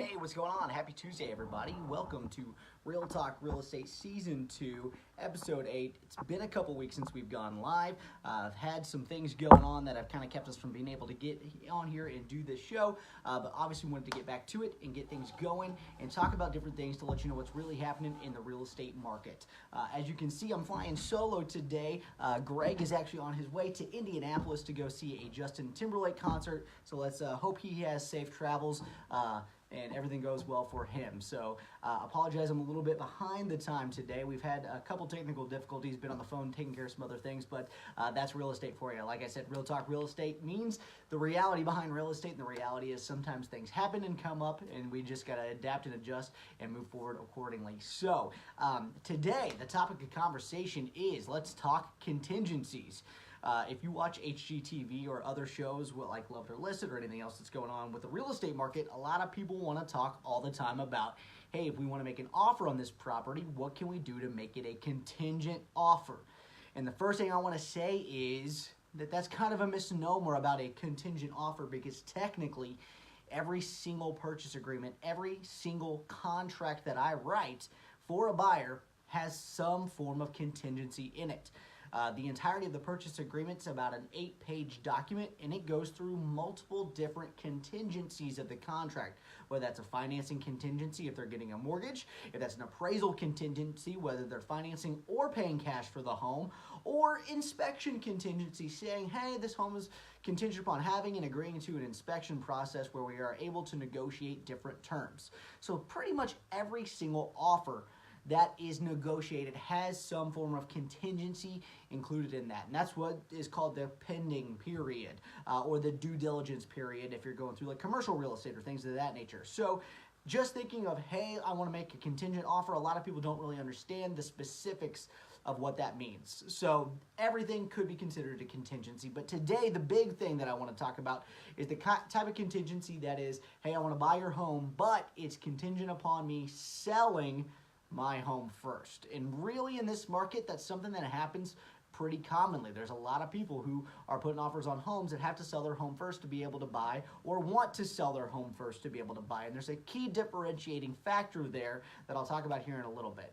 Hey, what's going on? Happy Tuesday, everybody. Welcome to Real Talk Real Estate Season 2, Episode 8. It's been a couple weeks since we've gone live. I've had some things going on that have kind of kept us from being able to get on here and do this show, but obviously wanted to get back to it and get things going and talk about different things to let you know what's really happening in the real estate market. As you can see, I'm flying solo today. Greg is actually on his way to Indianapolis to go see a Justin Timberlake concert, so let's hope he has safe travels and everything goes well for him. So apologize, I'm a little bit behind the time today. We've had a couple technical difficulties, been on the phone taking care of some other things, but that's real estate for you. Like I said, Real Talk Real Estate means the reality behind real estate, and the reality is sometimes things happen and come up, and we just got to adapt and adjust and move forward accordingly. So today, the topic of conversation is let's talk contingencies. If you watch HGTV or other shows like Loved or Listed or anything else that's going on with the real estate market, a lot of people want to talk all the time about, hey, if we want to make an offer on this property, what can we do to make it a contingent offer? And the first thing I want to say is that that's kind of a misnomer about a contingent offer, because technically every single purchase agreement, every single contract that I write for a buyer has some form of contingency in it. The entirety of the purchase agreement is about an 8-page document, and it goes through multiple different contingencies of the contract, whether that's a financing contingency if they're getting a mortgage, if that's an appraisal contingency, whether they're financing or paying cash for the home, or inspection contingency, saying, hey, this home is contingent upon having and agreeing to an inspection process where we are able to negotiate different terms. So pretty much every single offer that is negotiated has some form of contingency included in that. And that's what is called the pending period or the due diligence period if you're going through like commercial real estate or things of that nature. So just thinking of, hey, I want to make a contingent offer, a lot of people don't really understand the specifics of what that means. So everything could be considered a contingency. But today, the big thing that I want to talk about is the type of contingency that is, hey, I want to buy your home, but it's contingent upon me selling my home first. And really in this market, that's something that happens pretty commonly. There's a lot of people who are putting offers on homes that have to sell their home first to be able to buy, or want to sell their home first to be able to buy. And there's a key differentiating factor there that I'll talk about here in a little bit.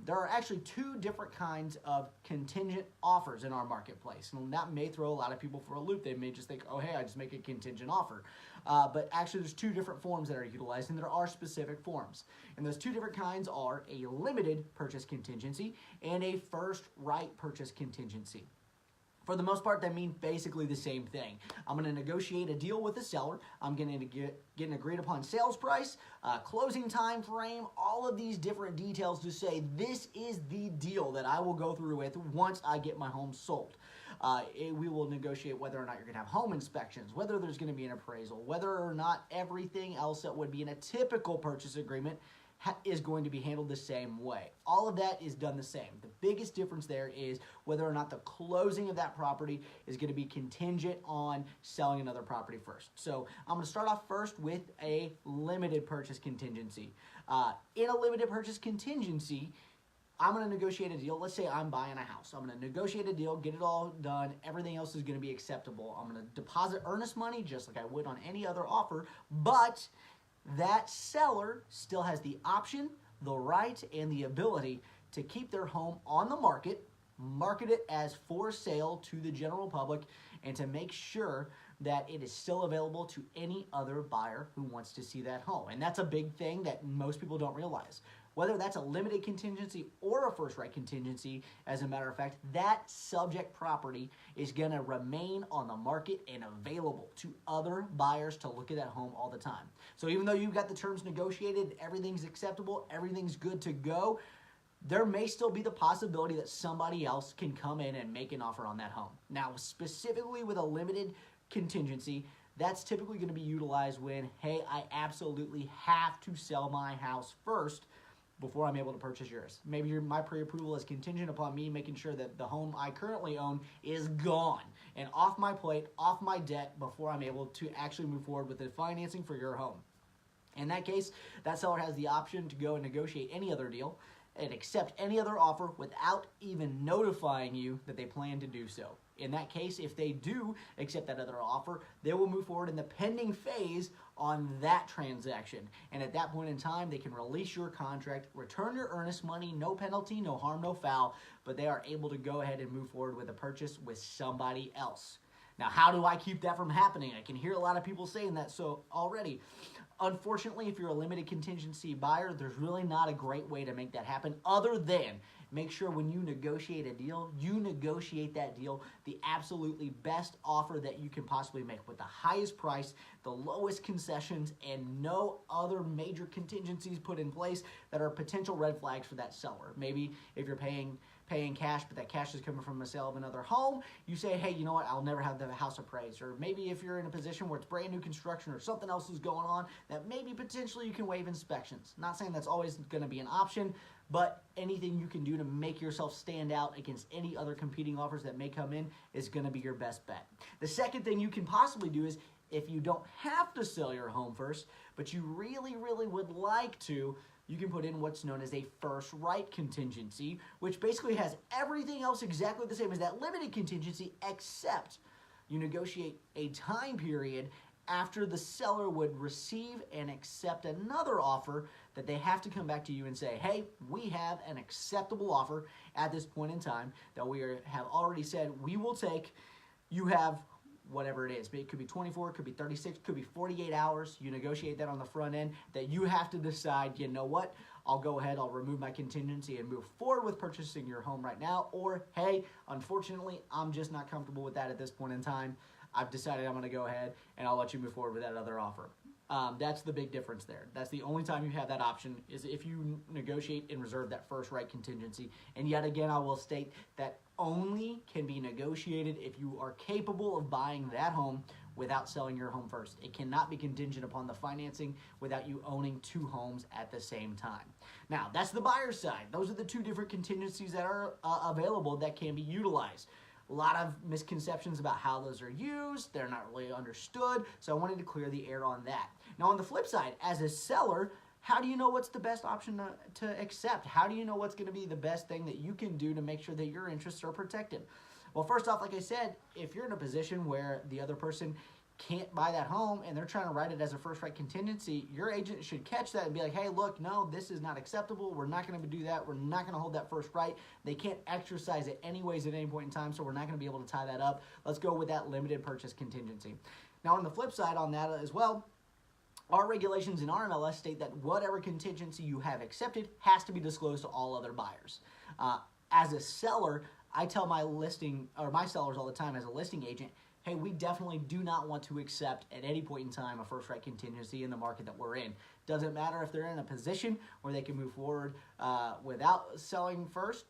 There are actually two different kinds of contingent offers in our marketplace. And that may throw a lot of people for a loop. They may just think, oh, hey, I just make a contingent offer. But actually there's two different forms that are utilized, and there are specific forms. And those two different kinds are a limited purchase contingency and a first right purchase contingency. For the most part, that means basically the same thing. I'm going to negotiate a deal with the seller. I'm going to get an agreed upon sales price, closing time frame, all of these different details to say this is the deal that I will go through with once I get my home sold. We will negotiate whether or not you're going to have home inspections, whether there's going to be an appraisal, whether or not everything else that would be in a typical purchase agreement is going to be handled the same way. All of that is done the same. The biggest difference there is whether or not the closing of that property is going to be contingent on selling another property first. So I'm going to start off first with a limited purchase contingency. In a limited purchase contingency, I'm going to negotiate a deal. Let's say I'm buying a house. I'm going to negotiate a deal, get it all done. Everything else is going to be acceptable. I'm going to deposit earnest money just like I would on any other offer, but that seller still has the option, the right, and the ability to keep their home on the market, market it as for sale to the general public, and to make sure that it is still available to any other buyer who wants to see that home. And that's a big thing that most people don't realize. Whether that's a limited contingency or a first right contingency, as a matter of fact, that subject property is going to remain on the market and available to other buyers to look at that home all the time. So even though you've got the terms negotiated, everything's acceptable, everything's good to go, there may still be the possibility that somebody else can come in and make an offer on that home. Now, specifically with a limited contingency, that's typically going to be utilized when, hey, I absolutely have to sell my house first before I'm able to purchase yours. Maybe my pre-approval is contingent upon me making sure that the home I currently own is gone and off my plate, off my debt, before I'm able to actually move forward with the financing for your home. In that case, that seller has the option to go and negotiate any other deal and accept any other offer without even notifying you that they plan to do so. In that case, if they do accept that other offer, they will move forward in the pending phase on that transaction. And at that point in time, they can release your contract, return your earnest money, no penalty, no harm, no foul, but they are able to go ahead and move forward with a purchase with somebody else. Now, how do I keep that from happening? I can hear a lot of people saying that so already. Unfortunately, if you're a limited contingency buyer, there's really not a great way to make that happen other than make sure when you negotiate a deal, you negotiate that deal the absolutely best offer that you can possibly make with the highest price, the lowest concessions, and no other major contingencies put in place that are potential red flags for that seller. Maybe if you're paying cash, but that cash is coming from a sale of another home, you say, hey, you know what, I'll never have the house appraised. Or maybe if you're in a position where it's brand new construction or something else is going on, that maybe potentially you can waive inspections. Not saying that's always going to be an option, but anything you can do to make yourself stand out against any other competing offers that may come in is going to be your best bet. The second thing you can possibly do is, if you don't have to sell your home first, but you really, really would like to, you can put in what's known as a first right contingency, which basically has everything else exactly the same as that limited contingency, except you negotiate a time period after the seller would receive and accept another offer that they have to come back to you and say, hey, we have an acceptable offer at this point in time that we have already said we will take. You have whatever it is. It could be 24, it could be 36, it could be 48 hours. You negotiate that on the front end that you have to decide, you know what, I'll go ahead, I'll remove my contingency and move forward with purchasing your home right now. Or, hey, unfortunately, I'm just not comfortable with that at this point in time. I've decided I'm going to go ahead and I'll let you move forward with that other offer. That's the big difference there. That's the only time you have that option, is if you negotiate and reserve that first right contingency. And yet again, I will state that only can be negotiated if you are capable of buying that home without selling your home first. It cannot be contingent upon the financing without you owning two homes at the same time. Now, that's the buyer's side. Those are the two different contingencies that are available that can be utilized. A lot of misconceptions about how those are used. They're not really understood, so I wanted to clear the air on that. Now, on the flip side, as a seller, how do you know what's the best option to accept? How do you know what's going to be the best thing that you can do to make sure that your interests are protected? Well, first off, like I said, if you're in a position where the other person can't buy that home and they're trying to write it as a first right contingency, your agent should catch that and be like, hey, look, no, this is not acceptable. We're not going to do that. We're not going to hold that first right. They can't exercise it anyways at any point in time, so we're not going to be able to tie that up. Let's go with that limited purchase contingency. Now, on the flip side on that as well, our regulations in RMLS state that whatever contingency you have accepted has to be disclosed to all other buyers. As a seller, I tell my sellers all the time as a listing agent, hey, we definitely do not want to accept at any point in time a first right contingency in the market that we're in. Doesn't matter if they're in a position where they can move forward without selling first.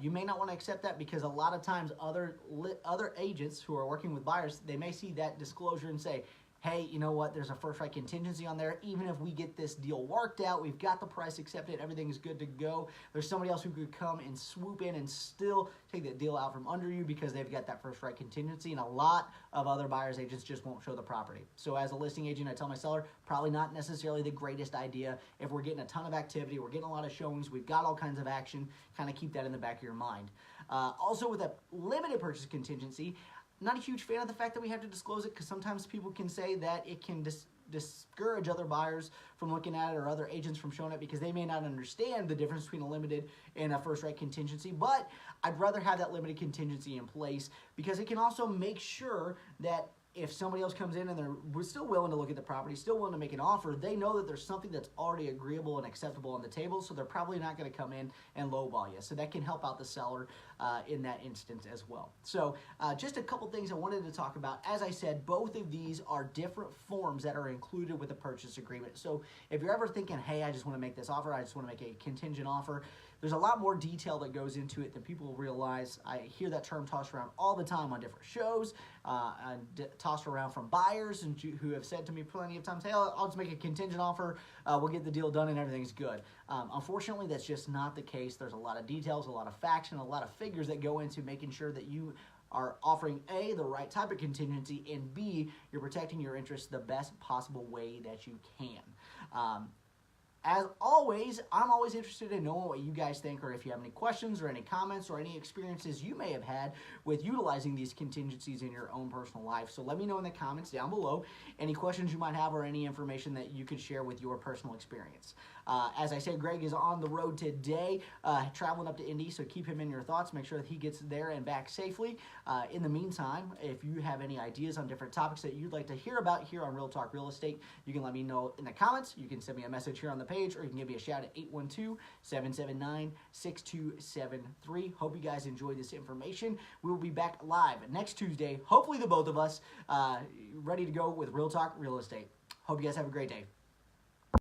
You may not want to accept that because a lot of times other agents who are working with buyers, they may see that disclosure and say, hey, you know what, there's a first right contingency on there. Even if we get this deal worked out, we've got the price accepted, everything's good to go, there's somebody else who could come and swoop in and still take that deal out from under you because they've got that first right contingency, and a lot of other buyers agents just won't show the property. So as a listing agent, I tell my seller, probably not necessarily the greatest idea. If we're getting a ton of activity, we're getting a lot of showings, we've got all kinds of action, kind of keep that in the back of your mind. Also with a limited purchase contingency, not a huge fan of the fact that we have to disclose it because sometimes people can say that it can discourage other buyers from looking at it or other agents from showing it because they may not understand the difference between a limited and a first right contingency. But I'd rather have that limited contingency in place because it can also make sure that if somebody else comes in and they're still willing to look at the property, still willing to make an offer, they know that there's something that's already agreeable and acceptable on the table, so they're probably not going to come in and lowball you. So that can help out the seller in that instance as well. So just a couple things I wanted to talk about. As I said, both of these are different forms that are included with the purchase agreement. So if you're ever thinking, hey, I just want to make this offer, I just want to make a contingent offer, there's a lot more detail that goes into it than people realize. I hear that term tossed around all the time on different shows, and tossed around from buyers and who have said to me plenty of times, hey, I'll just make a contingent offer, we'll get the deal done and everything's good. Unfortunately, that's just not the case. There's a lot of details, a lot of facts, and a lot of figures that go into making sure that you are offering A, the right type of contingency, and B, you're protecting your interests the best possible way that you can. As always, I'm always interested in knowing what you guys think, or if you have any questions or any comments or any experiences you may have had with utilizing these contingencies in your own personal life. So let me know in the comments down below any questions you might have or any information that you could share with your personal experience. As I said, Greg is on the road today, traveling up to Indy, so keep him in your thoughts. Make sure that he gets there and back safely. In the meantime, if you have any ideas on different topics that you'd like to hear about here on Real Talk Real Estate, you can let me know in the comments. You can send me a message here on the page, or you can give me a shout at 812-779-6273. Hope you guys enjoyed this information. We will be back live next Tuesday, hopefully the both of us, ready to go with Real Talk Real Estate. Hope you guys have a great day.